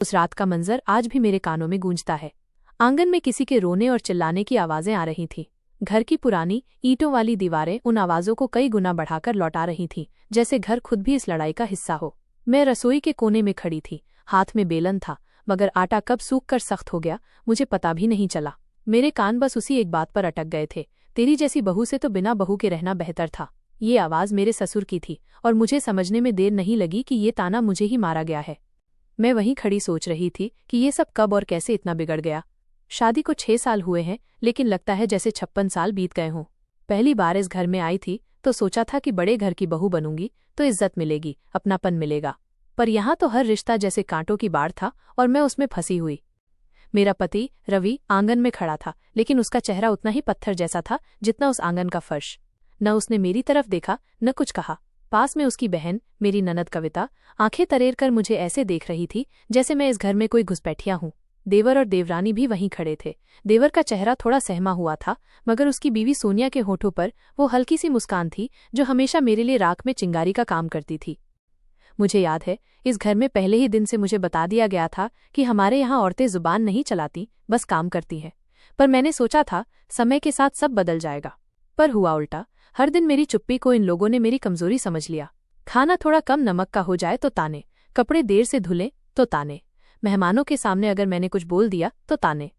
उस रात का मंजर आज भी मेरे कानों में गूंजता है। आंगन में किसी के रोने और चिल्लाने की आवाजें आ रही थीं। घर की पुरानी ईंटों वाली दीवारें उन आवाजों को कई गुना बढ़ाकर लौटा रही थीं, जैसे घर खुद भी इस लड़ाई का हिस्सा हो। मैं रसोई के कोने में खड़ी थी, हाथ में बेलन था, मगर आटा कब सूख कर सख्त हो गया मुझे पता भी नहीं चला। मेरे कान बस उसी एक बात पर अटक गए थे, तेरी जैसी बहू से तो बिना बहू के रहना बेहतर था। ये आवाज मेरे ससुर की थी और मुझे समझने में देर नहीं लगी कि ये ताना मुझे ही मारा गया है। मैं वहीं खड़ी सोच रही थी कि ये सब कब और कैसे इतना बिगड़ गया। शादी को 6 साल हुए हैं, लेकिन लगता है जैसे 56 साल बीत गए हों। पहली बार इस घर में आई थी तो सोचा था कि बड़े घर की बहू बनूंगी तो इज्जत मिलेगी, अपनापन मिलेगा। पर यहाँ तो हर रिश्ता जैसे कांटों की बाढ़ था और मैं उसमें फंसी हुई। मेरा पति रवि आंगन में खड़ा था, लेकिन उसका चेहरा उतना ही पत्थर जैसा था जितना उस आंगन का फर्श। न उसने मेरी तरफ देखा, न कुछ कहा। पास में उसकी बहन, मेरी ननद कविता, आंखें तरेर कर मुझे ऐसे देख रही थी जैसे मैं इस घर में कोई घुसपैठिया हूँ। देवर और देवरानी भी वहीं खड़े थे। देवर का चेहरा थोड़ा सहमा हुआ था, मगर उसकी बीवी सोनिया के होठों पर वो हल्की सी मुस्कान थी जो हमेशा मेरे लिए राख में चिंगारी का काम करती थी। मुझे याद है, इस घर में पहले ही दिन से मुझे बता दिया गया था कि हमारे यहाँ औरतें जुबान नहीं चलाती, बस काम करती हैं। पर मैंने सोचा था समय के साथ सब बदल जाएगा, पर हुआ उल्टा। हर दिन मेरी चुप्पी को इन लोगों ने मेरी कमजोरी समझ लिया। खाना थोड़ा कम नमक का हो जाए तो ताने, कपड़े देर से धुले तो ताने, मेहमानों के सामने अगर मैंने कुछ बोल दिया तो ताने।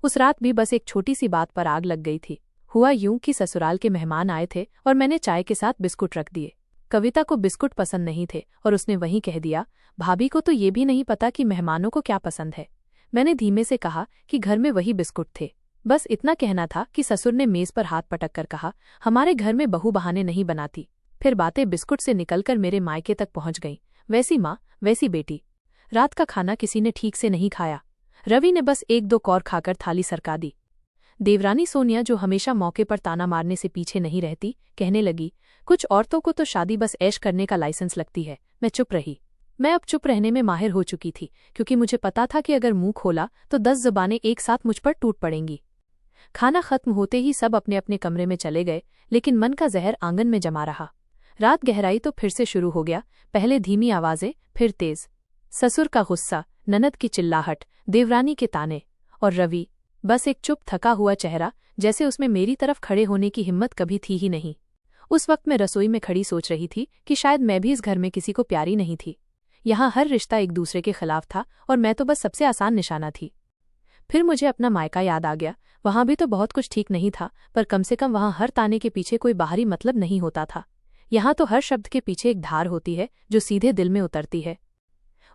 उस रात भी बस एक छोटी सी बात पर आग लग गई थी। हुआ यूं कि ससुराल के मेहमान आए थे और मैंने चाय के साथ बिस्कुट रख दिए। कविता को बिस्कुट पसंद नहीं थे और उसने वहीं कह दिया, भाभी को तो ये भी नहीं पता कि मेहमानों को क्या पसंद है। मैंने धीमे से कहा कि घर में वही बिस्कुट थे। बस इतना कहना था कि ससुर ने मेज पर हाथ पटक कर कहा, हमारे घर में बहू बहाने नहीं बनाती। फिर बातें बिस्कुट से निकलकर मेरे मायके तक पहुंच गईं। वैसी माँ वैसी बेटी। रात का खाना किसी ने ठीक से नहीं खाया। रवि ने बस 1-2 कौर खाकर थाली सरका दी। देवरानी सोनिया, जो हमेशा मौके पर ताना मारने से पीछे नहीं रहती, कहने लगी, कुछ औरतों को तो शादी बस ऐश करने का लाइसेंस लगती है। मैं चुप रही। मैं अब चुप रहने में माहिर हो चुकी थी, क्योंकि मुझे पता था कि अगर मुंह खोला तो 10 ज़बानें एक साथ मुझ पर टूट पड़ेंगी। खाना खत्म होते ही सब अपने अपने कमरे में चले गए, लेकिन मन का जहर आंगन में जमा रहा। रात गहराई तो फिर से शुरू हो गया। पहले धीमी आवाजें, फिर तेज। ससुर का गुस्सा, ननद की चिल्लाहट, देवरानी के ताने, और रवि, बस एक चुप थका हुआ चेहरा, जैसे उसमें मेरी तरफ खड़े होने की हिम्मत कभी थी ही नहीं। उस वक्त मैं रसोई में खड़ी सोच रही थी कि शायद मैं भी इस घर में किसी को प्यारी नहीं थी। यहाँ हर रिश्ता एक दूसरे के खिलाफ था और मैं तो बस सबसे आसान निशाना थी। फिर मुझे अपना मायका याद आ गया। वहां भी तो बहुत कुछ ठीक नहीं था, पर कम से कम वहां हर ताने के पीछे कोई बाहरी मतलब नहीं होता था। यहाँ तो हर शब्द के पीछे एक धार होती है जो सीधे दिल में उतरती है।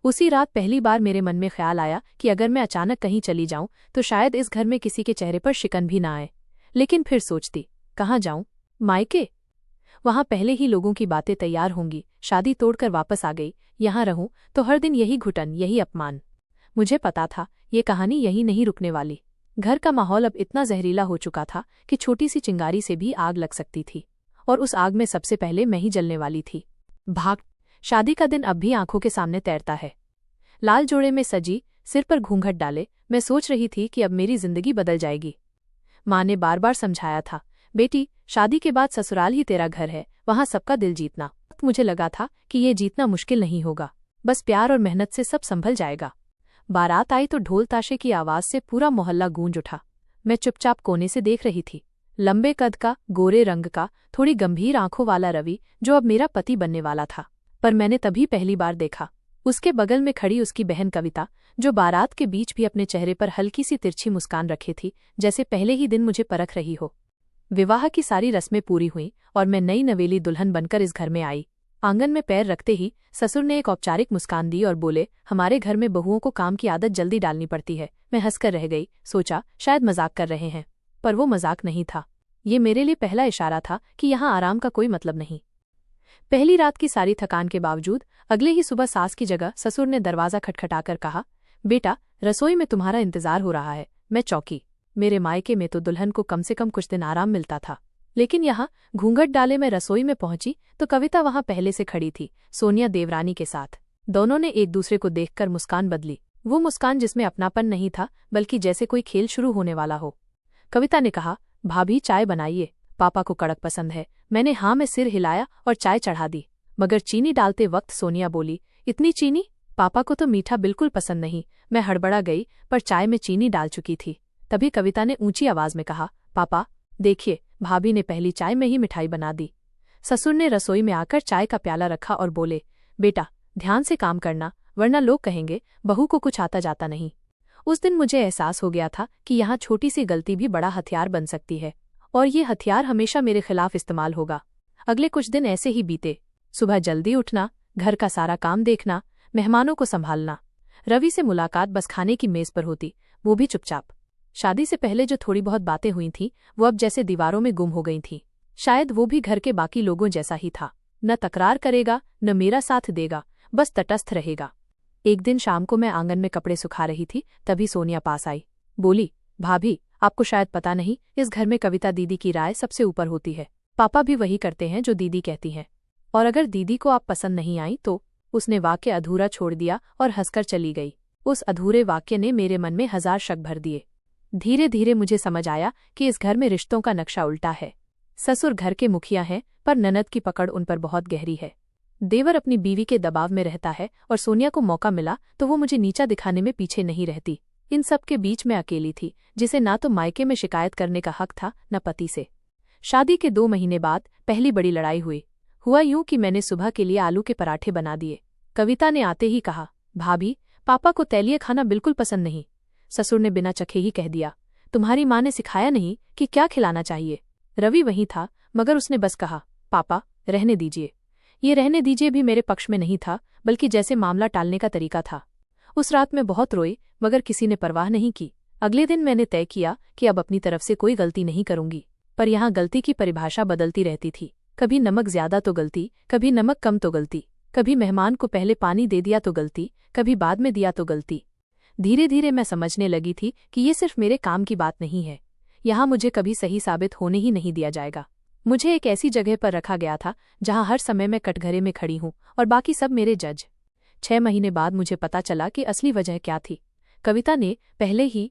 उसी रात पहली बार मेरे मन में ख्याल आया कि अगर मैं अचानक कहीं चली जाऊं तो शायद इस घर में किसी के चेहरे पर शिकन भी ना आए। लेकिन फिर सोचती, कहाँ जाऊं? मायके? वहां पहले ही लोगों की बातें तैयार होंगी। शादी तोड़कर वापस आ गई, यहाँ रहूं तो हर दिन यही घुटन, यही अपमान। मुझे पता था ये कहानी यही नहीं रुकने वाली। घर का माहौल अब इतना जहरीला हो चुका था कि छोटी सी चिंगारी से भी आग लग सकती थी, और उस आग में सबसे पहले मैं ही जलने वाली थी। भाग। शादी का दिन अब भी आंखों के सामने तैरता है। लाल जोड़े में सजी, सिर पर घूंघट डाले, मैं सोच रही थी कि अब मेरी जिंदगी बदल जाएगी। माँ ने बार बार समझाया था, बेटी, शादी के बाद ससुराल ही तेरा घर है, वहां सबका दिल जीतना। मुझे लगा था कि ये जीतना मुश्किल नहीं होगा, बस प्यार और मेहनत से सब संभल जाएगा। बारात आई तो ढोल ताशे की आवाज से पूरा मोहल्ला गूंज उठा। मैं चुपचाप कोने से देख रही थी। लंबे कद का, गोरे रंग का, थोड़ी गंभीर आंखों वाला रवि, जो अब मेरा पति बनने वाला था, पर मैंने तभी पहली बार देखा। उसके बगल में खड़ी उसकी बहन कविता, जो बारात के बीच भी अपने चेहरे पर हल्की सी तिरछी मुस्कान रखे थी, जैसे पहले ही दिन मुझे परख रही हो। विवाह की सारी रस्में पूरी हुईं और मैं नई नवेली दुल्हन बनकर इस घर में आई। आंगन में पैर रखते ही ससुर ने एक औपचारिक मुस्कान दी और बोले, हमारे घर में बहुओं को काम की आदत जल्दी डालनी पड़ती है। मैं हंसकर रह गई, सोचा शायद मजाक कर रहे हैं, पर वो मजाक नहीं था। ये मेरे लिए पहला इशारा था कि यहाँ आराम का कोई मतलब नहीं। पहली रात की सारी थकान के बावजूद अगले ही सुबह सास की जगह ससुर ने दरवाजा खटखटाकर कहा, बेटा, रसोई में तुम्हारा इंतजार हो रहा है। मैं चौंकी। मेरे मायके में तो दुल्हन को कम से कम कुछ दिन आराम मिलता था, लेकिन यहाँ घूंघट डाले मैं रसोई में पहुंची तो कविता वहां पहले से खड़ी थी, सोनिया देवरानी के साथ। दोनों ने एक दूसरे को देखकर मुस्कान बदली, वो मुस्कान जिसमें अपनापन नहीं था, बल्कि जैसे कोई खेल शुरू होने वाला हो। कविता ने कहा, भाभी चाय बनाइए, पापा को कड़क पसंद है। मैंने हाँ में सिर हिलाया और चाय चढ़ा दी, मगर चीनी डालते वक्त सोनिया बोली, इतनी चीनी? पापा को तो मीठा बिल्कुल पसंद नहीं। मैं हड़बड़ा गई, पर चाय में चीनी डाल चुकी थी। तभी कविता ने ऊंची आवाज में कहा, पापा देखिए, भाभी ने पहली चाय में ही मिठाई बना दी। ससुर ने रसोई में आकर चाय का प्याला रखा और बोले, बेटा ध्यान से काम करना, वरना लोग कहेंगे बहू को कुछ आता जाता नहीं। उस दिन मुझे एहसास हो गया था कि यहाँ छोटी सी गलती भी बड़ा हथियार बन सकती है, और ये हथियार हमेशा मेरे खिलाफ इस्तेमाल होगा। अगले कुछ दिन ऐसे ही बीते। सुबह जल्दी उठना, घर का सारा काम देखना, मेहमानों को संभालना। रवि से मुलाकात बस खाने की मेज पर होती, वो भी चुपचाप। शादी से पहले जो थोड़ी बहुत बातें हुई थीं, वो अब जैसे दीवारों में गुम हो गई थीं। शायद वो भी घर के बाकी लोगों जैसा ही था, न तकरार करेगा न मेरा साथ देगा, बस तटस्थ रहेगा। एक दिन शाम को मैं आंगन में कपड़े सुखा रही थी, तभी सोनिया पास आई। बोली, भाभी आपको शायद पता नहीं, इस घर में कविता दीदी की राय सबसे ऊपर होती है। पापा भी वही करते हैं जो दीदी कहती हैं, और अगर दीदी को आप पसंद नहीं आई तो। उसने वाक्य अधूरा छोड़ दिया और हंसकर चली गई। उस अधूरे वाक्य ने मेरे मन में 1000 शक भर दिए। धीरे धीरे मुझे समझ आया कि इस घर में रिश्तों का नक्शा उल्टा है। ससुर घर के मुखिया हैं, पर ननद की पकड़ उन पर बहुत गहरी है। देवर अपनी बीवी के दबाव में रहता है, और सोनिया को मौका मिला तो वो मुझे नीचा दिखाने में पीछे नहीं रहती। इन सब के बीच मैं अकेली थी, जिसे ना तो मायके में शिकायत करने का हक था न पति से। शादी के 2 महीने बाद पहली बड़ी लड़ाई हुई। हुआ यूं कि मैंने सुबह के लिए आलू के पराठे बना दिए। कविता ने आते ही कहा, भाभी पापा को तैलीय खाना बिल्कुल पसंद नहीं। ससुर ने बिना चखे ही कह दिया, तुम्हारी माँ ने सिखाया नहीं कि क्या खिलाना चाहिए। रवि वहीं था, मगर उसने बस कहा, पापा रहने दीजिए। ये रहने दीजिए भी मेरे पक्ष में नहीं था, बल्कि जैसे मामला टालने का तरीका था। उस रात मैं बहुत रोई, मगर किसी ने परवाह नहीं की। अगले दिन मैंने तय किया कि अब अपनी तरफ से कोई गलती नहीं करूंगी, पर यहाँ गलती की परिभाषा बदलती रहती थी। कभी नमक ज्यादा तो गलती, कभी नमक कम तो गलती, कभी मेहमान को पहले पानी दे दिया तो गलती, कभी बाद में दिया तो गलती। धीरे धीरे मैं समझने लगी थी कि ये सिर्फ मेरे काम की बात नहीं है। यहाँ मुझे कभी सही साबित होने ही नहीं दिया जाएगा। मुझे एक ऐसी जगह पर रखा गया था जहाँ हर समय मैं कटघरे में खड़ी हूँ और बाकी सब मेरे जज। 6 महीने बाद मुझे पता चला कि असली वजह क्या थी। कविता ने पहले ही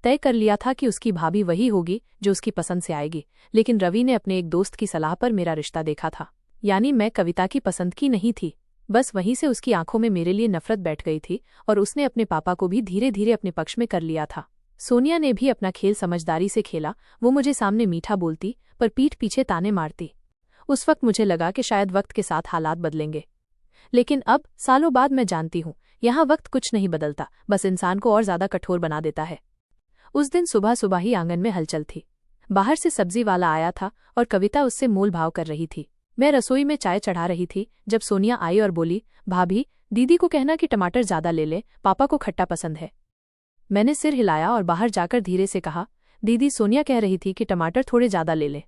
तय कर लिया था कि उसकी भाभी वही होगी जो उसकी पसंद से आएगी, लेकिन रवि ने अपने एक दोस्त की सलाह पर मेरा रिश्ता देखा था। यानी मैं कविता की पसंद की नहीं थी। बस वहीं से उसकी आंखों में मेरे लिए नफरत बैठ गई थी, और उसने अपने पापा को भी धीरे धीरे अपने पक्ष में कर लिया था। सोनिया ने भी अपना खेल समझदारी से खेला। वो मुझे सामने मीठा बोलती, पर पीठ पीछे ताने मारती। उस वक्त मुझे लगा कि शायद वक्त के साथ हालात बदलेंगे, लेकिन अब सालों बाद मैं जानती हूँ, यहाँ वक्त कुछ नहीं बदलता, बस इंसान को और ज्यादा कठोर बना देता है। उस दिन सुबह सुबह ही आंगन में हलचल थी। बाहर से सब्जी वाला आया था और कविता उससे मोल भाव कर रही थी। मैं रसोई में चाय चढ़ा रही थी जब सोनिया आई और बोली, भाभी दीदी को कहना कि टमाटर ज्यादा ले ले, पापा को खट्टा पसंद है। मैंने सिर हिलाया और बाहर जाकर धीरे से कहा, दीदी सोनिया कह रही थी कि टमाटर थोड़े ज्यादा ले ले।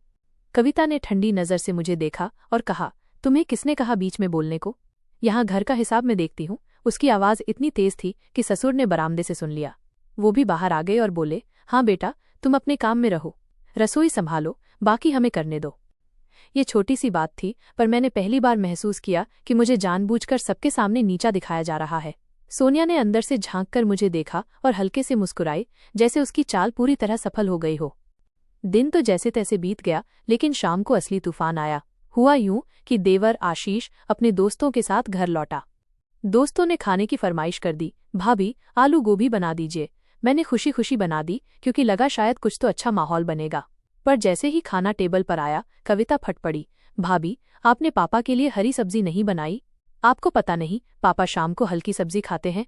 कविता ने ठंडी नजर से मुझे देखा और कहा, तुम्हें किसने कहा बीच में बोलने को? यहाँ घर का हिसाब मैं देखती हूँ। उसकी आवाज इतनी तेज थी कि ससुर ने बरामदे से सुन लिया। वो भी बाहर आ गए और बोले, हाँ बेटा तुम अपने काम में रहो, रसोई संभालो, बाकी हमें करने दो। ये छोटी सी बात थी, पर मैंने पहली बार महसूस किया कि मुझे जानबूझकर सबके सामने नीचा दिखाया जा रहा है। सोनिया ने अंदर से झांककर मुझे देखा और हल्के से मुस्कुराई, जैसे उसकी चाल पूरी तरह सफल हो गई हो। दिन तो जैसे तैसे बीत गया, लेकिन शाम को असली तूफान आया। हुआ यूं कि देवर आशीष अपने दोस्तों के साथ घर लौटा। दोस्तों ने खाने की फरमाइश कर दी, भाभी आलू गोभी बना दीजिए। मैंने खुशी खुशी बना दी, क्योंकि लगा शायद कुछ तो अच्छा माहौल बनेगा। पर जैसे ही खाना टेबल पर आया, कविता फट पड़ी, भाभी आपने पापा के लिए हरी सब्जी नहीं बनाई? आपको पता नहीं पापा शाम को हल्की सब्जी खाते हैं?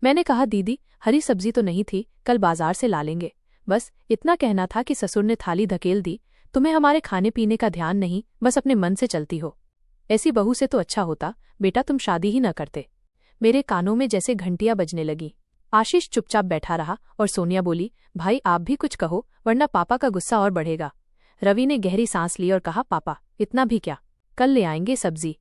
मैंने कहा, दीदी हरी सब्जी तो नहीं थी, कल बाजार से ला लेंगे। बस इतना कहना था कि ससुर ने थाली धकेल दी, तुम्हें हमारे खाने पीने का ध्यान नहीं, बस अपने मन से चलती हो। ऐसी बहू से तो अच्छा होता बेटा तुम शादी ही न करते। मेरे कानों में जैसे घंटियां बजने लगी। आशीष चुपचाप बैठा रहा और सोनिया बोली, भाई आप भी कुछ कहो, वरना पापा का गुस्सा और बढ़ेगा। रवि ने गहरी सांस ली और कहा, पापा इतना भी क्या, कल ले आएंगे सब्जी।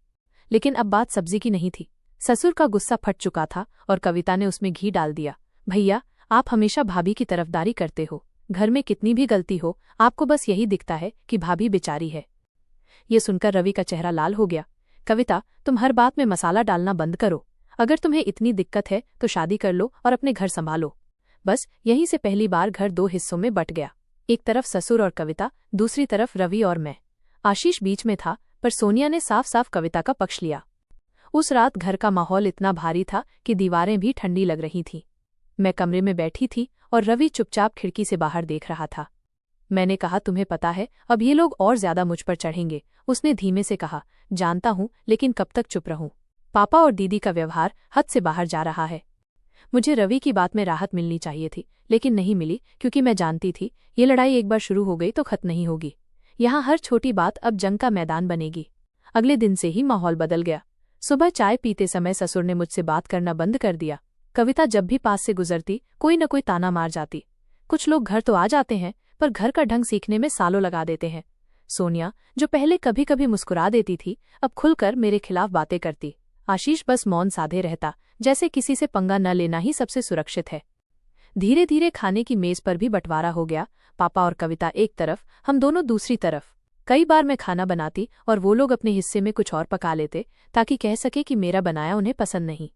लेकिन अब बात सब्जी की नहीं थी। ससुर का गुस्सा फट चुका था और कविता ने उसमें घी डाल दिया। भैया आप हमेशा भाभी की तरफदारी करते हो, घर में कितनी भी गलती हो आपको बस यही दिखता है कि भाभी बेचारी है। ये सुनकर रवि का चेहरा लाल हो गया। कविता तुम हर बात में मसाला डालना बंद करो। अगर तुम्हें इतनी दिक्कत है तो शादी कर लो और अपने घर संभालो। बस यहीं से पहली बार घर 2 हिस्सों में बट गया। एक तरफ ससुर और कविता, दूसरी तरफ रवि और मैं। आशीष बीच में था, पर सोनिया ने साफ साफ कविता का पक्ष लिया। उस रात घर का माहौल इतना भारी था कि दीवारें भी ठंडी लग रही थीं। मैं कमरे में बैठी थी और रवि चुपचाप खिड़की से बाहर देख रहा था। मैंने कहा, तुम्हें पता है अब ये लोग और ज्यादा मुझ पर चढ़ेंगे। उसने धीमे से कहा, जानता हूं, लेकिन कब तक चुप रहूं? पापा और दीदी का व्यवहार हद से बाहर जा रहा है। मुझे रवि की बात में राहत मिलनी चाहिए थी, लेकिन नहीं मिली, क्योंकि मैं जानती थी ये लड़ाई एक बार शुरू हो गई तो खत्म नहीं होगी। यहाँ हर छोटी बात अब जंग का मैदान बनेगी। अगले दिन से ही माहौल बदल गया। सुबह चाय पीते समय ससुर ने मुझसे बात करना बंद कर दिया। कविता जब भी पास से गुजरती कोई न कोई ताना मार जाती। कुछ लोग घर तो आ जाते हैं, पर घर का ढंग सीखने में सालों लगा देते हैं। सोनिया, जो पहले कभी कभी मुस्कुरा देती थी, अब खुलकर मेरे खिलाफ बातें करती। आशीष बस मौन साधे रहता, जैसे किसी से पंगा न लेना ही सबसे सुरक्षित है। धीरे धीरे खाने की मेज पर भी बंटवारा हो गया। पापा और कविता एक तरफ, हम दोनों दूसरी तरफ। कई बार मैं खाना बनाती और वो लोग अपने हिस्से में कुछ और पका लेते, ताकि कह सके कि मेरा बनाया उन्हें पसंद नहीं।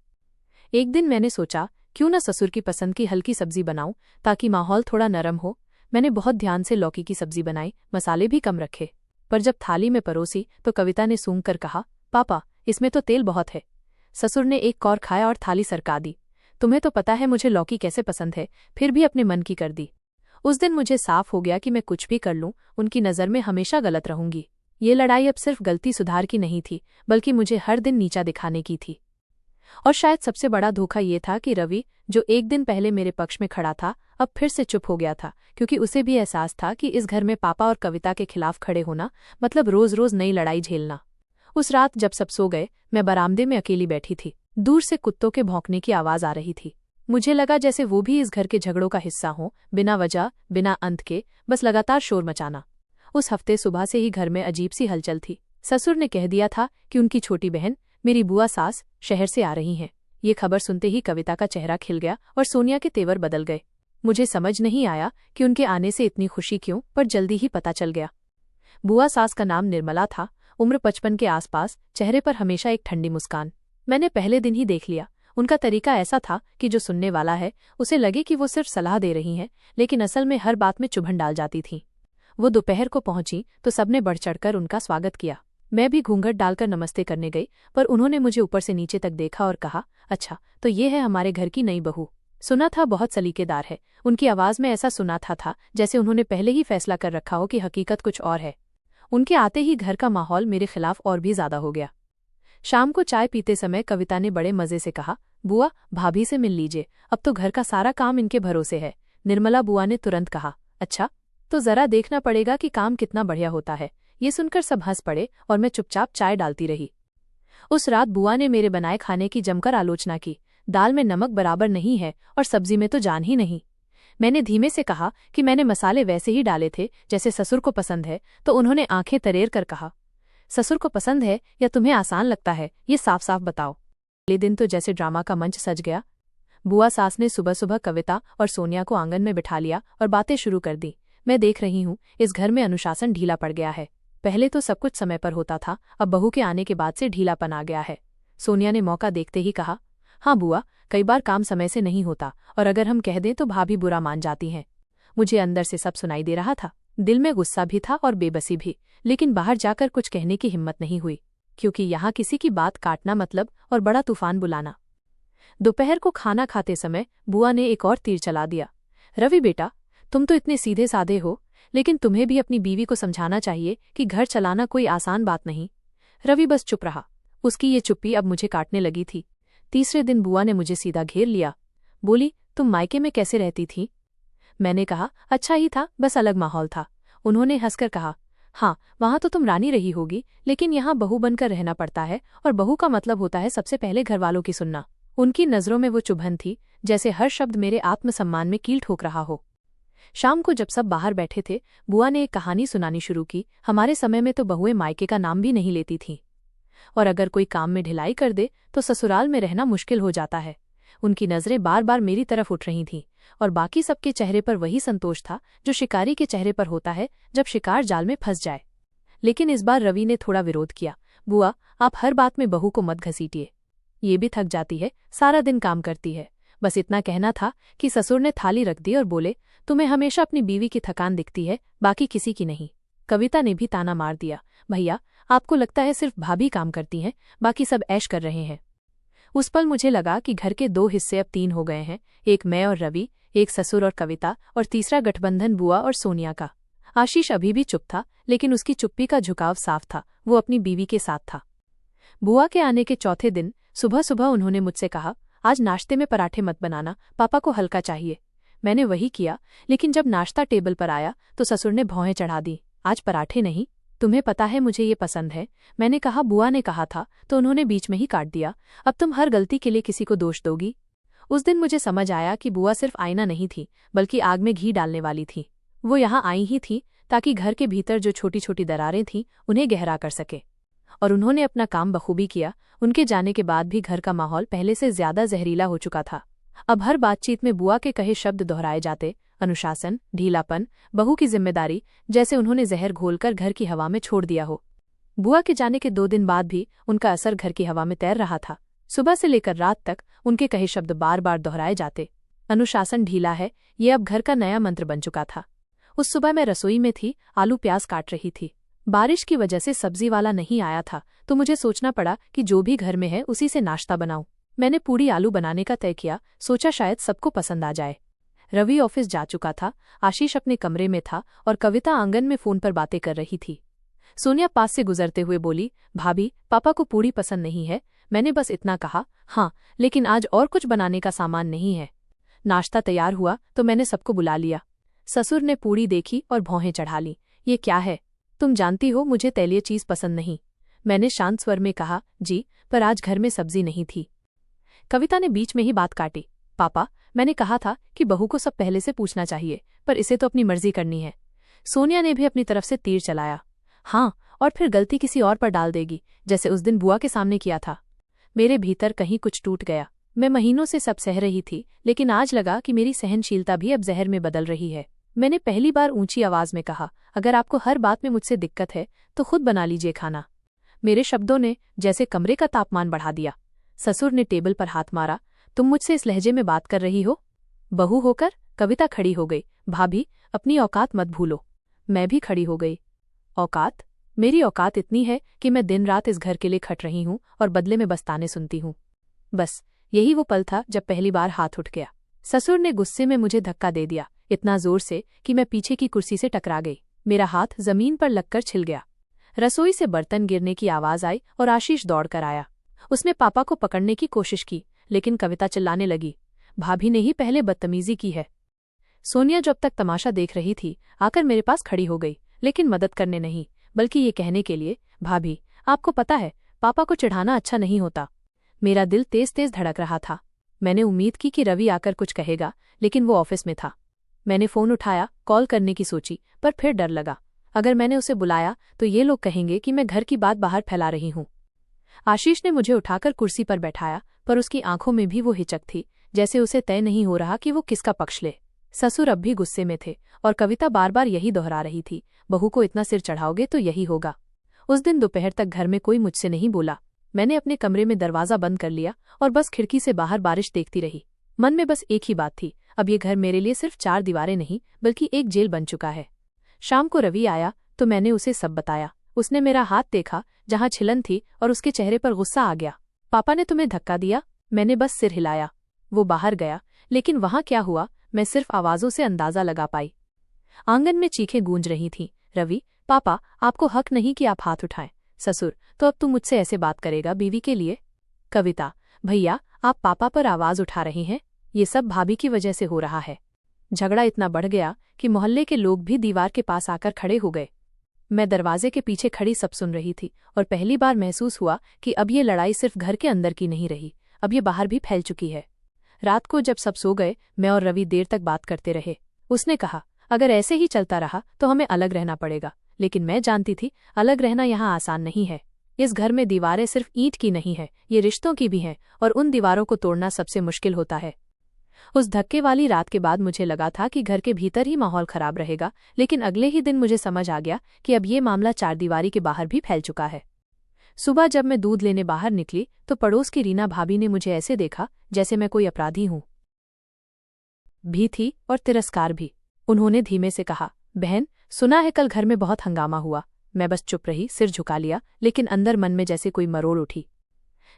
एक दिन मैंने सोचा, क्यों न ससुर की पसंद की हल्की सब्जी बनाऊं, ताकि माहौल थोड़ा नरम हो। मैंने बहुत ध्यान से लौकी की सब्जी बनाई, मसाले भी कम रखे। पर जब थाली में परोसी तो कविता ने सूंघ कर कहा, पापा, इसमें तो तेल बहुत है। ससुर ने एक कौर खाया और थाली सरका दी। तुम्हें तो पता है मुझे लौकी कैसे पसंद है, फिर भी अपने मन की कर दी। उस दिन मुझे साफ हो गया कि मैं कुछ भी कर लूं, उनकी नज़र में हमेशा गलत रहूंगी। ये लड़ाई अब सिर्फ गलती सुधार की नहीं थी, बल्कि मुझे हर दिन नीचा दिखाने की थी। और शायद सबसे बड़ा धोखा ये था कि रवि, जो एक दिन पहले मेरे पक्ष में खड़ा था, अब फिर से चुप हो गया था, क्योंकि उसे भी एहसास था कि इस घर में पापा और कविता के खिलाफ खड़े होना मतलब रोज रोज नई लड़ाई झेलना। उस रात जब सब सो गए, मैं बरामदे में अकेली बैठी थी। दूर से कुत्तों के भौंकने की आवाज आ रही थी। मुझे लगा जैसे वो भी इस घर के झगड़ों का हिस्सा हों, बिना वजह, बिना अंत के, बस लगातार शोर मचाना। उस हफ्ते सुबह से ही घर में अजीब सी हलचल थी। ससुर ने कह दिया था कि उनकी छोटी बहन, मेरी बुआ सास, शहर से आ रही हैं। ये खबर सुनते ही कविता का चेहरा खिल गया और सोनिया के तेवर बदल गए। मुझे समझ नहीं आया कि उनके आने से इतनी खुशी क्यों, पर जल्दी ही पता चल गया। बुआ सास का नाम निर्मला था, उम्र 55 के आसपास, चेहरे पर हमेशा एक ठंडी मुस्कान। मैंने पहले दिन ही देख लिया। उनका तरीका ऐसा था कि जो सुनने वाला है उसे लगे कि वो सिर्फ सलाह दे रही हैं, लेकिन असल में हर बात में चुभन डाल जाती थीं। वो दोपहर को पहुंची तो सबने बढ़ चढ़कर उनका स्वागत किया। मैं भी घूंघट डालकर नमस्ते करने गई, पर उन्होंने मुझे ऊपर से नीचे तक देखा और कहा, अच्छा, तो ये है हमारे घर की नई बहू। सुना था बहुत सलीकेदार है। उनकी आवाज में ऐसा सुना था जैसे उन्होंने पहले ही फैसला कर रखा हो कि हकीकत कुछ और है। उनके आते ही घर का माहौल मेरे खिलाफ और भी ज्यादा हो गया। शाम को चाय पीते समय कविता ने बड़े मजे से कहा, बुआ, भाभी से मिल लीजिए, अब तो घर का सारा काम इनके भरोसे है। निर्मला बुआ ने तुरंत कहा, अच्छा, तो जरा देखना पड़ेगा कि काम कितना बढ़िया होता है। ये सुनकर सब हंस पड़े और मैं चुपचाप चाय डालती रही। उस रात बुआ ने मेरे बनाए खाने की जमकर आलोचना की। दाल में नमक बराबर नहीं है और सब्जी में तो जान ही नहीं। मैंने धीमे से कहा कि मैंने मसाले वैसे ही डाले थे जैसे ससुर को पसंद है, तो उन्होंने आंखें तरेर कर कहा, ससुर को पसंद है या तुम्हें आसान लगता है, ये साफ साफ बताओ। अगले दिन तो जैसे ड्रामा का मंच सज गया। बुआ सास ने सुबह सुबह कविता और सोनिया को आंगन में बिठा लिया और बातें शुरू कर दी। मैं देख रही हूँ, इस घर में अनुशासन ढीला पड़ गया है। पहले तो सब कुछ समय पर होता था, अब बहू के आने के बाद से ढीलापन आ गया है। सोनिया ने मौका देखते ही कहा, हाँ बुआ, कई बार काम समय से नहीं होता, और अगर हम कह दें तो भाभी बुरा मान जाती हैं। मुझे अंदर से सब सुनाई दे रहा था। दिल में गुस्सा भी था और बेबसी भी, लेकिन बाहर जाकर कुछ कहने की हिम्मत नहीं हुई, क्योंकि यहाँ किसी की बात काटना मतलब और बड़ा तूफान बुलाना। दोपहर को खाना खाते समय बुआ ने एक और तीर चला दिया, रवि बेटा, तुम तो इतने सीधे साधे हो, लेकिन तुम्हें भी अपनी बीवी को समझाना चाहिए कि घर चलाना कोई आसान बात नहीं। रवि बस चुप रहा। उसकी ये चुप्पी अब मुझे काटने लगी थी। तीसरे दिन बुआ ने मुझे सीधा घेर लिया। बोली, तुम मायके में कैसे रहती थी? मैंने कहा, अच्छा ही था, बस अलग माहौल था। उन्होंने हंसकर कहा, हाँ, वहां तो तुम रानी रही होगी, लेकिन यहाँ बहू बनकर रहना पड़ता है, और बहू का मतलब होता है सबसे पहले घरवालों की सुनना। उनकी नजरों में वो चुभन थी, जैसे हर शब्द मेरे आत्मसम्मान में कील ठोक रहा हो। शाम को जब सब बाहर बैठे थे, बुआ ने एक कहानी सुनानी शुरू की। हमारे समय में तो बहुएं मायके का नाम भी नहीं लेती थीं, और अगर कोई काम में ढिलाई कर दे तो ससुराल में रहना मुश्किल हो जाता है। उनकी नजरें बार बार मेरी तरफ उठ रही थीं, और बाकी सबके चेहरे पर वही संतोष था जो शिकारी के चेहरे पर होता है जब शिकार जाल में फंस जाए। लेकिन इस बार रवि ने थोड़ा विरोध किया। बुआ, आप हर बात में बहू को मत घसीटिए, ये भी थक जाती है, सारा दिन काम करती है। बस इतना कहना था कि ससुर ने थाली रख दी और बोले, तुम्हें हमेशा अपनी बीवी की थकान दिखती है, बाकी किसी की नहीं। कविता ने भी ताना मार दिया, भैया, आपको लगता है सिर्फ भाभी काम करती हैं, बाकी सब ऐश कर रहे हैं। उस पल मुझे लगा कि घर के 2 हिस्से अब 3 हो गए हैं, एक मैं और रवि, एक ससुर और कविता, और तीसरा गठबंधन बुआ और सोनिया का। आशीष अभी भी चुप था, लेकिन उसकी चुप्पी का झुकाव साफ था, वो अपनी बीवी के साथ था। बुआ के आने के चौथे दिन सुबह सुबह उन्होंने मुझसे कहा, आज नाश्ते में पराठे मत बनाना, पापा को हल्का चाहिए। मैंने वही किया, लेकिन जब नाश्ता टेबल पर आया तो ससुर ने भौहें चढ़ा दी। आज पराठे नहीं, तुम्हें पता है मुझे ये पसंद है। मैंने कहा बुआ ने कहा था, तो उन्होंने बीच में ही काट दिया। अब तुम हर गलती के लिए किसी को दोष दोगी। उस दिन मुझे समझ आया कि बुआ सिर्फ आईना नहीं थी, बल्कि आग में घी डालने वाली थी। वो यहाँ आई ही थी ताकि घर के भीतर जो छोटी छोटी दरारें थीं उन्हें गहरा कर सके, और उन्होंने अपना काम बखूबी किया। उनके जाने के बाद भी घर का माहौल पहले से ज्यादा जहरीला हो चुका था। अब हर बातचीत में बुआ के कहे शब्द दोहराए जाते, अनुशासन, ढीलापन, बहू की जिम्मेदारी, जैसे उन्होंने जहर घोलकर घर की हवा में छोड़ दिया हो। बुआ के जाने के 2 दिन बाद भी उनका असर घर की हवा में तैर रहा था। सुबह से लेकर रात तक उनके कहे शब्द बार बार दोहराए जाते। अनुशासन ढीला है, ये अब घर का नया मंत्र बन चुका था। उस सुबह मैं रसोई में थी, आलू प्याज काट रही थी। बारिश की वजह से सब्जी वाला नहीं आया था, तो मुझे सोचना पड़ा कि जो भी घर में है उसी से नाश्ता बनाऊं। मैंने पूड़ी आलू बनाने का तय किया, सोचा शायद सबको पसंद आ जाए। रवि ऑफिस जा चुका था, आशीष अपने कमरे में था और कविता आंगन में फोन पर बातें कर रही थी। सोनिया पास से गुजरते हुए बोली, भाभी, पापा को पूड़ी पसंद नहीं है। मैंने बस इतना कहा, हाँ, लेकिन आज और कुछ बनाने का सामान नहीं है। नाश्ता तैयार हुआ तो मैंने सबको बुला लिया। ससुर ने पूड़ी देखी और भौहें चढ़ा ली। ये क्या है? तुम जानती हो मुझे तैलीय चीज पसंद नहीं। मैंने शांत स्वर में कहा, जी, पर आज घर में सब्जी नहीं थी। कविता ने बीच में ही बात काटी, पापा, मैंने कहा था कि बहू को सब पहले से पूछना चाहिए, पर इसे तो अपनी मर्जी करनी है। सोनिया ने भी अपनी तरफ से तीर चलाया, हाँ, और फिर गलती किसी और पर डाल देगी, जैसे उस दिन बुआ के सामने किया था। मेरे भीतर कहीं कुछ टूट गया। मैं महीनों से सब सह रही थी, लेकिन आज लगा कि मेरी सहनशीलता भी अब जहर में बदल रही है। मैंने पहली बार ऊंची आवाज में कहा, अगर आपको हर बात में मुझसे दिक्कत है तो खुद बना लीजिए खाना। मेरे शब्दों ने जैसे कमरे का तापमान बढ़ा दिया। ससुर ने टेबल पर हाथ मारा, तुम मुझसे इस लहजे में बात कर रही हो? बहू होकर? कविता खड़ी हो गई, भाभी, अपनी औकात मत भूलो। मैं भी खड़ी हो गई। औकात? मेरी औकात इतनी है कि मैं दिन रात इस घर के लिए खट रही हूँ और बदले में बस ताने सुनती हूँ। बस यही वो पल था जब पहली बार हाथ उठ गया। ससुर ने गुस्से में मुझे धक्का दे दिया, इतना जोर से कि मैं पीछे की कुर्सी से टकरा गई। मेरा हाथ जमीन पर लगकर छिल गया। रसोई से बर्तन गिरने की आवाज आई और आशीष दौड़कर आया। उसने पापा को पकड़ने की कोशिश की, लेकिन कविता चिल्लाने लगी, भाभी ने ही पहले बदतमीजी की है। सोनिया जो अब तक तमाशा देख रही थी, आकर मेरे पास खड़ी हो गई, लेकिन मदद करने नहीं, बल्कि ये कहने के लिए, भाभी, आपको पता है, पापा को चिढ़ाना अच्छा नहीं होता। मेरा दिल तेज तेज धड़क रहा था। मैंने उम्मीद की कि रवि आकर कुछ कहेगा, लेकिन वो ऑफिस में था। मैंने फोन उठाया, कॉल करने की सोची, पर फिर डर लगा। अगर मैंने उसे बुलाया तो ये लोग कहेंगे कि मैं घर की बात बाहर फैला रही हूँ। आशीष ने मुझे उठाकर कुर्सी पर बैठाया, पर उसकी आंखों में भी वो हिचक थी, जैसे उसे तय नहीं हो रहा कि वो किसका पक्ष ले। ससुर अब भी गुस्से में थे और कविता बार बार यही दोहरा रही थी, बहू को इतना सिर चढ़ाओगे तो यही होगा। उस दिन दोपहर तक घर में कोई मुझसे नहीं बोला। मैंने अपने कमरे में दरवाजा बंद कर लिया और बस खिड़की से बाहर बारिश देखती रही। मन में बस एक ही बात थी, अब ये घर मेरे लिए सिर्फ 4 दीवारें नहीं बल्कि एक जेल बन चुका है। शाम को रवि आया तो मैंने उसे सब बताया। उसने मेरा हाथ देखा जहां छिलन थी और उसके चेहरे पर गुस्सा आ गया। पापा ने तुम्हें धक्का दिया? मैंने बस सिर हिलाया। वो बाहर गया, लेकिन वहां क्या हुआ मैं सिर्फ आवाजों से अंदाजा लगा पाई। आंगन में चीखें गूंज रही थीं, रवि, पापा, आपको हक नहीं कि आप हाथ उठाएं। ससुर, तो अब तुम मुझसे ऐसे बात करेगा बीवी के लिए? कविता, भैया, आप पापा पर आवाज उठा रही हैं, ये सब भाभी की वजह से हो रहा है। झगड़ा इतना बढ़ गया कि मोहल्ले के लोग भी दीवार के पास आकर खड़े हो गए। मैं दरवाजे के पीछे खड़ी सब सुन रही थी और पहली बार महसूस हुआ कि अब ये लड़ाई सिर्फ घर के अंदर की नहीं रही, अब ये बाहर भी फैल चुकी है। रात को जब सब सो गए, मैं और रवि देर तक बात करते रहे। उसने कहा, अगर ऐसे ही चलता रहा तो हमें अलग रहना पड़ेगा, लेकिन मैं जानती थी अलग रहना यहाँ आसान नहीं है। इस घर में दीवारें सिर्फ ईंट की नहीं है, ये रिश्तों की भी हैं, और उन दीवारों को तोड़ना सबसे मुश्किल होता है। उस धक्के वाली रात के बाद मुझे लगा था कि घर के भीतर ही माहौल खराब रहेगा, लेकिन अगले ही दिन मुझे समझ आ गया कि अब ये मामला 4 दीवारी के बाहर भी फैल चुका है। सुबह जब मैं दूध लेने बाहर निकली तो पड़ोस की रीना भाभी ने मुझे ऐसे देखा जैसे मैं कोई अपराधी हूं। भी थी और तिरस्कार भी। उन्होंने धीमे से कहा, बहन, सुना है कल घर में बहुत हंगामा हुआ। मैं बस चुप रही, सिर झुका लिया, लेकिन अंदर मन में जैसे कोई मरोड़ उठी।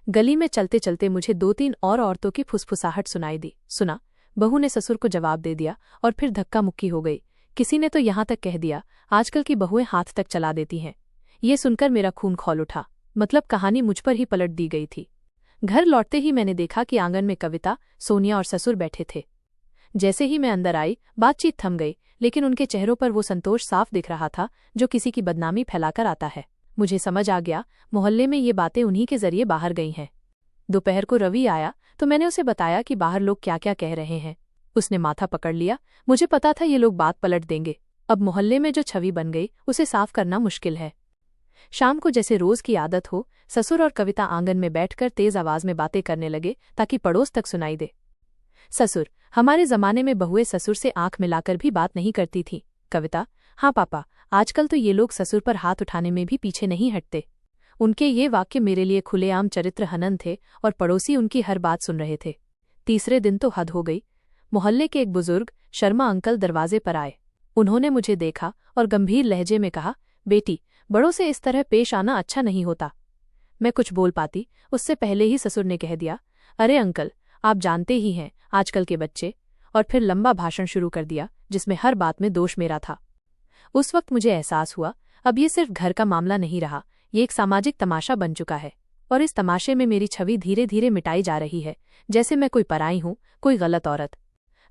गली में चलते चलते मुझे 2-3 और औरतों की फुसफुसाहट सुनाई दी। सुना, बहू ने ससुर को जवाब दे दिया और फिर धक्का मुक्की हो गई। किसी ने तो यहाँ तक कह दिया, आजकल की बहुएं हाथ तक चला देती हैं। ये सुनकर मेरा खून खौल उठा। मतलब कहानी मुझ पर ही पलट दी गई थी। घर लौटते ही मैंने देखा कि आंगन में कविता, सोनिया और ससुर बैठे थे। जैसे ही मैं अंदर आई, बातचीत थम गई, लेकिन उनके चेहरों पर वो संतोष साफ दिख रहा था जो किसी की बदनामी फैलाकर आता है। मुझे समझ आ गया, मोहल्ले में ये बातें उन्हीं के जरिए बाहर गई हैं। दोपहर को रवि आया तो मैंने उसे बताया कि बाहर लोग क्या क्या कह रहे हैं। उसने माथा पकड़ लिया। मुझे पता था ये लोग बात पलट देंगे। अब मोहल्ले में जो छवि बन गई उसे साफ करना मुश्किल है। शाम को जैसे रोज की आदत हो, ससुर और कविता आंगन में बैठकर तेज आवाज में बातें करने लगे ताकि पड़ोस तक सुनाई दे। ससुर, हमारे जमाने में बहुएं ससुर से आंख मिलाकर भी बात नहीं करती थीं। कविता, हाँ पापा, आजकल तो ये लोग ससुर पर हाथ उठाने में भी पीछे नहीं हटते। उनके ये वाक्य मेरे लिए खुलेआम चरित्र हनन थे और पड़ोसी उनकी हर बात सुन रहे थे। तीसरे दिन तो हद हो गई। मोहल्ले के एक बुजुर्ग शर्मा अंकल दरवाजे पर आए। उन्होंने मुझे देखा और गंभीर लहजे में कहा, बेटी, बड़ों से इस तरह पेश आना अच्छा नहीं होता। मैं कुछ बोल पाती, उससे पहले ही ससुर ने कह दिया, अरे अंकल, आप जानते ही हैं आजकल के बच्चे। और फिर लंबा भाषण शुरू कर दिया जिसमें हर बात में दोष मेरा था। उस वक्त मुझे एहसास हुआ, अब ये सिर्फ घर का मामला नहीं रहा, ये एक सामाजिक तमाशा बन चुका है। और इस तमाशे में मेरी छवि धीरे धीरे मिटाई जा रही है, जैसे मैं कोई पराई हूं, कोई गलत औरत।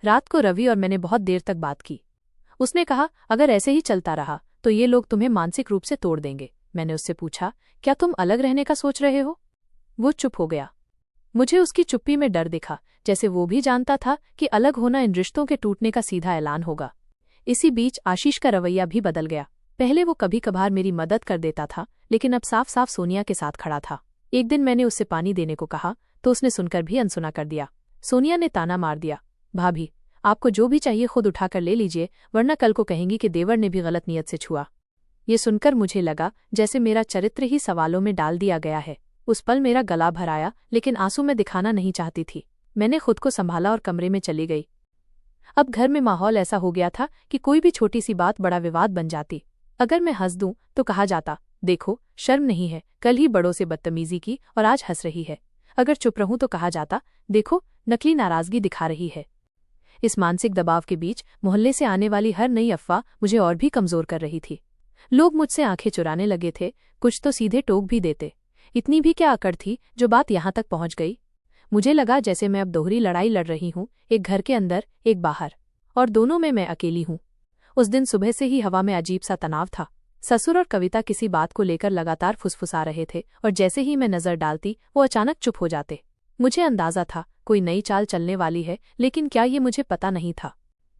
रात को रवि और मैंने बहुत देर तक बात की। उसने कहा, अगर ऐसे ही चलता रहा तो ये लोग तुम्हें मानसिक रूप से तोड़ देंगे। मैंने उससे पूछा, क्या तुम अलग रहने का सोच रहे हो? वो चुप हो गया। मुझे उसकी चुप्पी में डर दिखा, जैसे वो भी जानता था कि अलग होना इन रिश्तों के टूटने का सीधा ऐलान होगा। इसी बीच आशीष का रवैया भी बदल गया। पहले वो कभी कभार मेरी मदद कर देता था, लेकिन अब साफ साफ सोनिया के साथ खड़ा था। एक दिन मैंने उससे पानी देने को कहा तो उसने सुनकर भी अनसुना कर दिया। सोनिया ने ताना मार दिया, भाभी, आपको जो भी चाहिए खुद उठाकर ले लीजिए, वरना कल को कहेंगी कि देवर ने भी गलत नियत से छुआ। ये सुनकर मुझे लगा जैसे मेरा चरित्र ही सवालों में डाल दिया गया है। उस पल मेरा गला भर आया, लेकिन आंसू मैं दिखाना नहीं चाहती थी। मैंने खुद को संभाला और कमरे में चली गई। अब घर में माहौल ऐसा हो गया था कि कोई भी छोटी सी बात बड़ा विवाद बन जाती। अगर मैं हंस दूं तो कहा जाता, देखो शर्म नहीं है, कल ही बड़ों से बदतमीजी की और आज हंस रही है। अगर चुप रहूं तो कहा जाता, देखो नकली नाराजगी दिखा रही है। इस मानसिक दबाव के बीच मोहल्ले से आने वाली हर नई अफवाह मुझे और भी कमजोर कर रही थी। लोग मुझसे आंखें चुराने लगे थे, कुछ तो सीधे टोक भी देते। इतनी भी क्या अकड़ थी जो बात यहाँ तक पहुँच गई। मुझे लगा जैसे मैं अब दोहरी लड़ाई लड़ रही हूँ, एक घर के अंदर, एक बाहर, और दोनों में मैं अकेली हूँ। उस दिन सुबह से ही हवा में अजीब सा तनाव था। ससुर और कविता किसी बात को लेकर लगातार फुसफुसा रहे थे और जैसे ही मैं नजर डालती वो अचानक चुप हो जाते। मुझे अंदाजा था कोई नई चाल चलने वाली है, लेकिन क्या ये मुझे पता नहीं था।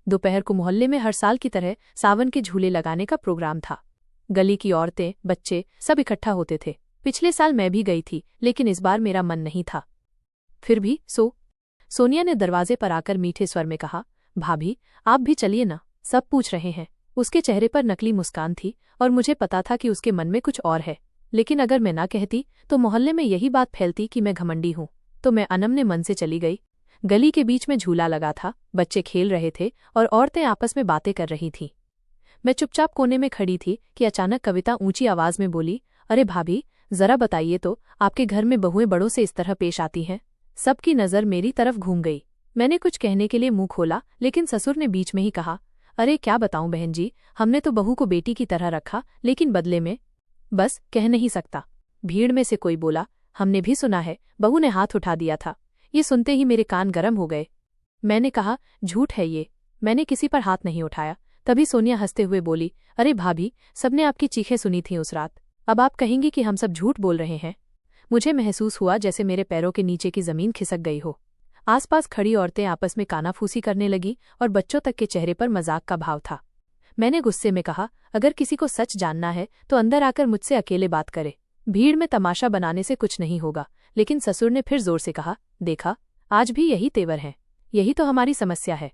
दोपहर को मोहल्ले में हर साल की तरह सावन के झूले लगाने का प्रोग्राम था। गली की औरतें, बच्चे सब इकट्ठा होते थे। पिछले साल मैं भी गई थी, लेकिन इस बार मेरा मन नहीं था। फिर भी सोनिया ने दरवाजे पर आकर मीठे स्वर में कहा, भाभी आप भी चलिए ना, सब पूछ रहे हैं। उसके चेहरे पर नकली मुस्कान थी और मुझे पता था कि उसके मन में कुछ और है। लेकिन अगर मैं ना कहती तो मोहल्ले में यही बात फैलती कि मैं घमंडी हूँ। तो मैं अनमने मन से चली गई। गली के बीच में झूला लगा था, बच्चे खेल रहे थे और औरतें आपस में बातें कर रही थीं। मैं चुपचाप कोने में खड़ी थी कि अचानक कविता ऊंची आवाज में बोली, अरे भाभी, जरा बताइए तो, आपके घर में बहुएं बड़ों से इस तरह पेश आती हैं? सबकी नजर मेरी तरफ घूम गई। मैंने कुछ कहने के लिए मुंह खोला, लेकिन ससुर ने बीच में ही कहा, अरे क्या बताऊं बहन जी, हमने तो बहू को बेटी की तरह रखा, लेकिन बदले में बस कह नहीं सकता। भीड़ में से कोई बोला, हमने भी सुना है, बहू ने हाथ उठा दिया था। ये सुनते ही मेरे कान गर्म हो गए। मैंने कहा, झूठ है ये, मैंने किसी पर हाथ नहीं उठाया। तभी सोनिया हंसते हुए बोली, अरे भाभी, सबने आपकी चीखें सुनी थी उस रात, अब आप कहेंगी कि हम सब झूठ बोल रहे हैं। मुझे महसूस हुआ जैसे मेरे पैरों के नीचे की जमीन खिसक गई हो। आसपास खड़ी औरतें आपस में कानाफूसी करने लगी और बच्चों तक के चेहरे पर मजाक का भाव था। मैंने गुस्से में कहा, अगर किसी को सच जानना है तो अंदर आकर मुझसे अकेले बात करे, भीड़ में तमाशा बनाने से कुछ नहीं होगा। लेकिन ससुर ने फिर जोर से कहा, देखा, आज भी यही तेवर हैं, यही तो हमारी समस्या है।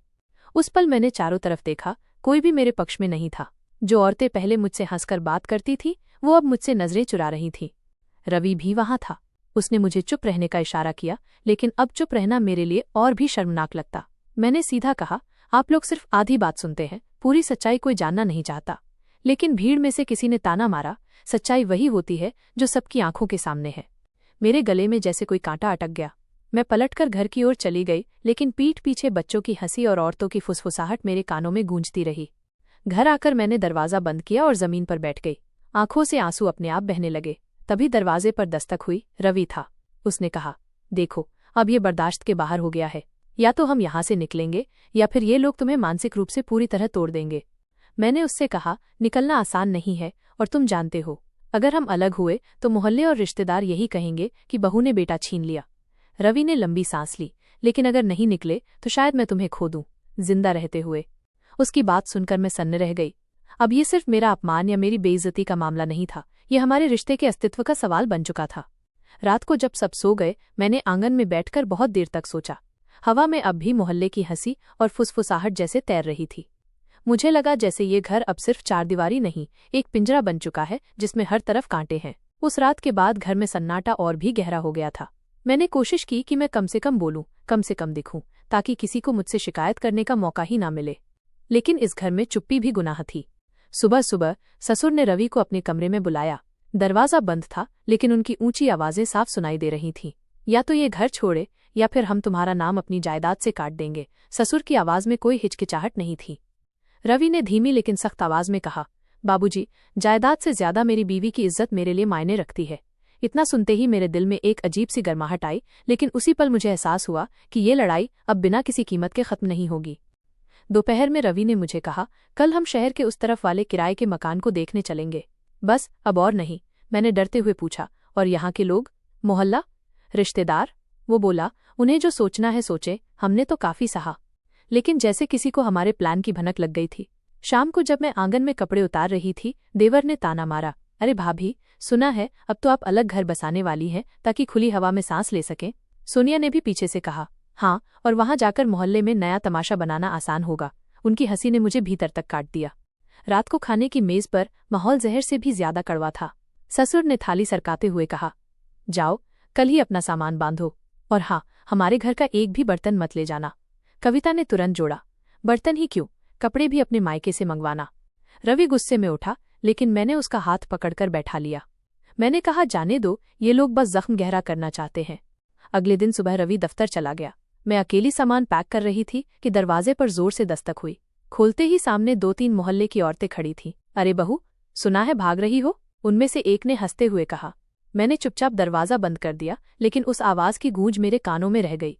उस पल मैंने चारों तरफ देखा, कोई भी मेरे पक्ष में नहीं था। जो औरतें पहले मुझसे हंसकर बात करती थी वो अब मुझसे नजरें चुरा रही थीं। रवि भी वहां था। उसने मुझे चुप रहने का इशारा किया, लेकिन अब चुप रहना मेरे लिए और भी शर्मनाक लगता। मैंने सीधा कहा, आप लोग सिर्फ आधी बात सुनते हैं, पूरी सच्चाई कोई जानना नहीं चाहता। लेकिन भीड़ में से किसी ने ताना मारा, सच्चाई वही होती है जो सबकी आंखों के सामने है। मेरे गले में जैसे कोई कांटा अटक गया। मैं पलटकर घर की ओर चली गई, लेकिन पीठ पीछे बच्चों की हंसी और औरतों की फुसफुसाहट मेरे कानों में गूंजती रही। घर आकर मैंने दरवाज़ा बंद किया और जमीन पर बैठ गई। आंखों से आंसू अपने आप बहने लगे। तभी दरवाजे पर दस्तक हुई। रवि था। उसने कहा, देखो, अब ये बर्दाश्त के बाहर हो गया है। या तो हम यहाँ से निकलेंगे या फिर ये लोग तुम्हें मानसिक रूप से पूरी तरह तोड़ देंगे। मैंने उससे कहा, निकलना आसान नहीं है और तुम जानते हो, अगर हम अलग हुए तो मोहल्ले और रिश्तेदार यही कहेंगे कि बहू ने बेटा छीन लिया। रवि ने लंबी सांस ली। लेकिन अगर नहीं निकले तो शायद मैं तुम्हें खो दूं, जिंदा रहते हुए। उसकी बात सुनकर मैं सन्न रह गई। अब ये सिर्फ मेरा अपमान या मेरी बेइज्जती का मामला नहीं था, ये हमारे रिश्ते के अस्तित्व का सवाल बन चुका था। रात को जब सब सो गए, मैंने आंगन में बैठकर बहुत देर तक सोचा। हवा में अब भी मोहल्ले की हंसी और फुसफुसाहट जैसे तैर रही थी। मुझे लगा जैसे ये घर अब सिर्फ चारदीवारी नहीं, एक पिंजरा बन चुका है जिसमें हर तरफ कांटे हैं। उस रात के बाद घर में सन्नाटा और भी गहरा हो गया था। मैंने कोशिश की कि मैं कम से कम बोलूं, कम से कम दिखूं, ताकि किसी को मुझसे शिकायत करने का मौका ही ना मिले। लेकिन इस घर में चुप्पी भी गुनाह थी। सुबह सुबह ससुर ने रवि को अपने कमरे में बुलाया। दरवाजा बंद था, लेकिन उनकी ऊंची आवाजें साफ सुनाई दे रही थीं। या तो ये घर छोड़े या फिर हम तुम्हारा नाम अपनी जायदाद से काट देंगे। ससुर की आवाज में कोई हिचकिचाहट नहीं थी। रवि ने धीमी लेकिन सख्त आवाज में कहा, बाबूजी, जायदाद से ज्यादा मेरी बीवी की इज्जत मेरे लिए मायने रखती है। इतना सुनते ही मेरे दिल में एक अजीब सी गर्माहट आई, लेकिन उसी पल मुझे एहसास हुआ कि ये लड़ाई अब बिना किसी कीमत के खत्म नहीं होगी। दोपहर में रवि ने मुझे कहा, कल हम शहर के उस तरफ वाले किराए के मकान को देखने चलेंगे। बस, अब और नहीं। मैंने डरते हुए पूछा, और यहाँ के लोग, मोहल्ला, रिश्तेदार? वो बोला, उन्हें जो सोचना है सोचे, हमने तो काफी सहा। लेकिन जैसे किसी को हमारे प्लान की भनक लग गई थी। शाम को जब मैं आंगन में कपड़े उतार रही थी, देवर ने ताना मारा, अरे भाभी, सुना है अब तो आप अलग घर बसाने वाली हैं ताकि खुली हवा में सांस ले सकें। सोनिया ने भी पीछे से कहा, हाँ, और वहां जाकर मोहल्ले में नया तमाशा बनाना आसान होगा। उनकी हंसी ने मुझे भीतर तक काट दिया। रात को खाने की मेज पर माहौल जहर से भी ज्यादा कड़वा था। ससुर ने थाली सरकाते हुए कहा, जाओ, कल ही अपना सामान बांधो, और हाँ, हमारे घर का एक भी बर्तन मत ले जाना। कविता ने तुरंत जोड़ा, बर्तन ही क्यों, कपड़े भी अपने मायके से मंगवाना। रवि गुस्से में उठा, लेकिन मैंने उसका हाथ पकड़कर बैठा लिया। मैंने कहा, जाने दो, ये लोग बस जख्म गहरा करना चाहते हैं। अगले दिन सुबह रवि दफ्तर चला गया। मैं अकेली सामान पैक कर रही थी कि दरवाजे पर जोर से दस्तक हुई। खोलते ही सामने 2-3 मोहल्ले की औरतें खड़ी थीं। अरे बहू, सुना है भाग रही हो? उनमें से एक ने हंसते हुए कहा। मैंने चुपचाप दरवाजा बंद कर दिया, लेकिन उस आवाज की गूंज मेरे कानों में रह गई।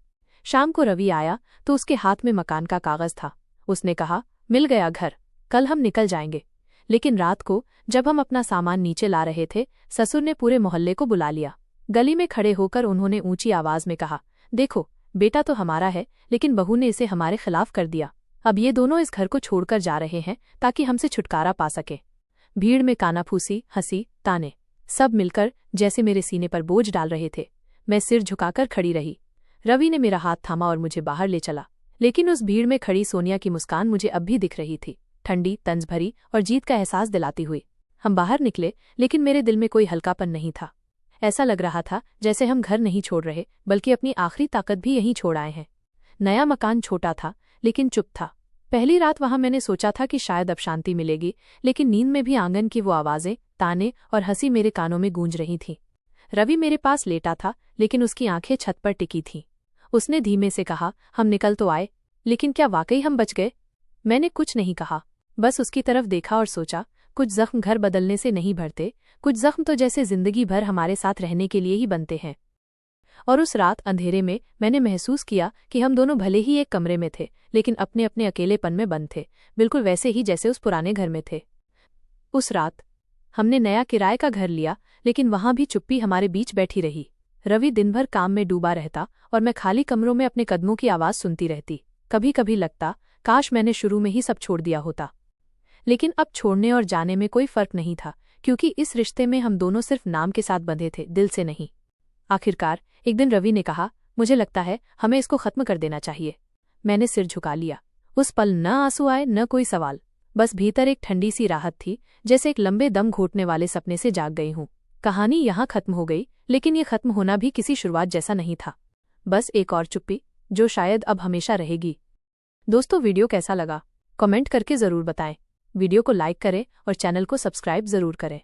शाम को रवि आया तो उसके हाथ में मकान का कागज था। उसने कहा, मिल गया घर, कल हम निकल जाएंगे। लेकिन रात को जब हम अपना सामान नीचे ला रहे थे, ससुर ने पूरे मोहल्ले को बुला लिया। गली में खड़े होकर उन्होंने ऊंची आवाज में कहा, देखो, बेटा तो हमारा है, लेकिन बहू ने इसे हमारे खिलाफ कर दिया। अब ये दोनों इस घर को छोड़कर जा रहे हैं ताकि हमसे छुटकारा पा सके। भीड़ में कानाफूसी, हंसी, ताने, सब मिलकर जैसे मेरे सीने पर बोझ डाल रहे थे। मैं सिर झुकाकर खड़ी रही। रवि ने मेरा हाथ थामा और मुझे बाहर ले चला। लेकिन उस भीड़ में खड़ी सोनिया की मुस्कान मुझे अब भी दिख रही थी, ठंडी, तंज भरी और जीत का एहसास दिलाती हुई। हम बाहर निकले, लेकिन मेरे दिल में कोई हल्कापन नहीं था। ऐसा लग रहा था जैसे हम घर नहीं छोड़ रहे, बल्कि अपनी आखिरी ताकत भी यहीं छोड़ आए हैं। नया मकान छोटा था, लेकिन चुप था। पहली रात वहां मैंने सोचा था कि शायद अब शांति मिलेगी, लेकिन नींद में भी आंगन की वो आवाजें, ताने और हंसी मेरे कानों में गूंज रही थीं। रवि मेरे पास लेटा था, लेकिन उसकी आंखें छत पर टिकी थीं। उसने धीमे से कहा, हम निकल तो आए, लेकिन क्या वाकई हम बच गए? मैंने कुछ नहीं कहा, बस उसकी तरफ देखा और सोचा, कुछ जख्म घर बदलने से नहीं भरते, कुछ जख्म तो जैसे जिंदगी भर हमारे साथ रहने के लिए ही बनते हैं। और उस रात अंधेरे में मैंने महसूस किया कि हम दोनों भले ही एक कमरे में थे, लेकिन अपने अपने अकेलेपन में बंद थे, बिल्कुल वैसे ही जैसे उस पुराने घर में थे। उस रात हमने नया किराए का घर लिया, लेकिन वहां भी चुप्पी हमारे बीच बैठी रही। रवि दिन भर काम में डूबा रहता और मैं खाली कमरों में अपने कदमों की आवाज सुनती रहती। कभी कभी लगता, काश मैंने शुरू में ही सब छोड़ दिया होता। लेकिन अब छोड़ने और जाने में कोई फर्क नहीं था, क्योंकि इस रिश्ते में हम दोनों सिर्फ नाम के साथ बंधे थे, दिल से नहीं। आखिरकार एक दिन रवि ने कहा, मुझे लगता है हमें इसको खत्म कर देना चाहिए। मैंने सिर झुका लिया। उस पल न आंसू आए न कोई सवाल, बस भीतर एक ठंडी सी राहत थी, जैसे एक लंबे दम घोटने वाले सपने से जाग गई हूँ। कहानी यहाँ खत्म हो गई, लेकिन ये खत्म होना भी किसी शुरुआत जैसा नहीं था, बस एक और चुप्पी जो शायद अब हमेशा रहेगी। दोस्तों, वीडियो कैसा लगा कमेंट करके जरूर बताएं। वीडियो को लाइक करें और चैनल को सब्सक्राइब जरूर करें।